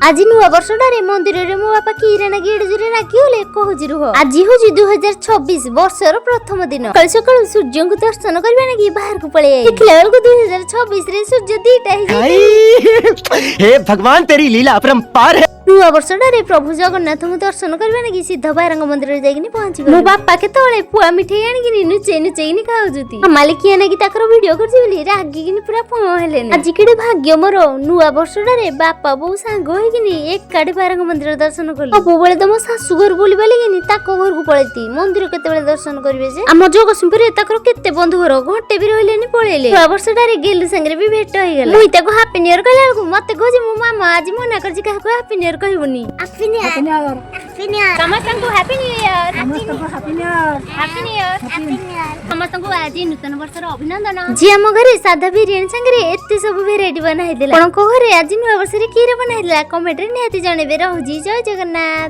आज नुआ वर्षटारे मंदिर रे मो बापा किरण गेट जुरे नागिले कहूजी रुह आज होजी 2026 वर्षर प्रथम दिन कल सकाळ सूर्य को दर्शन करबा नागी बाहर को पळे देखला बेल को 2026 रे सूर्य दीटा ही हे भगवान तेरी लीला अपरंपार है। नुआ वर्षटारे प्रभु जगन्नाथ को दर्शन करबा नागी सीधा बारंग मंदिर रे जागिनी पहुंची मो बापा केतळे पुआ मिठाई आनिगिनी नुचे नुचेगिनी खाउजुती मालिकिया नागी ताकर वीडियो करछि बोली रागिगिनी पूरा फो हेलेनी आज केडे भाग्य मोर नुआ वर्षटारे बापा बो सांग होइगिनी एक काडे बारंग मंदिर दर्शन करली सब बेले त मो सासु घर बोली बोलिगिनी ताको घर को पळैती मंदिर केते बेले दर्शन करबे जे हम जगतसिंहपुर ताकर केते बंधु घर घंटे भी रहलेनी पळेले नुआ वर्षटारे गेलु संगे भी भेट होई गेला मुई ताको हैप्पी न्यू ईयर कहला को मते कहजे मो मामा आज मना करछि काको हैप्पी न्यू ईयर कहबुनी हैप्पी न्यू ईयर समस्तंको हैप्पी न्यू ईयर समस्तंको happy new year happy new year happy new year समस्तंको आज नूतन वर्षर अभिनंदन जी हम घरे सादा बिरियानी संगे एते सब वेराइटी बनाई देला कोन को घरे आज नुआ वर्ष रे की रे बनाई देला कमेंट रे निहाती जणेबे रहूजी जय जगन्नाथ।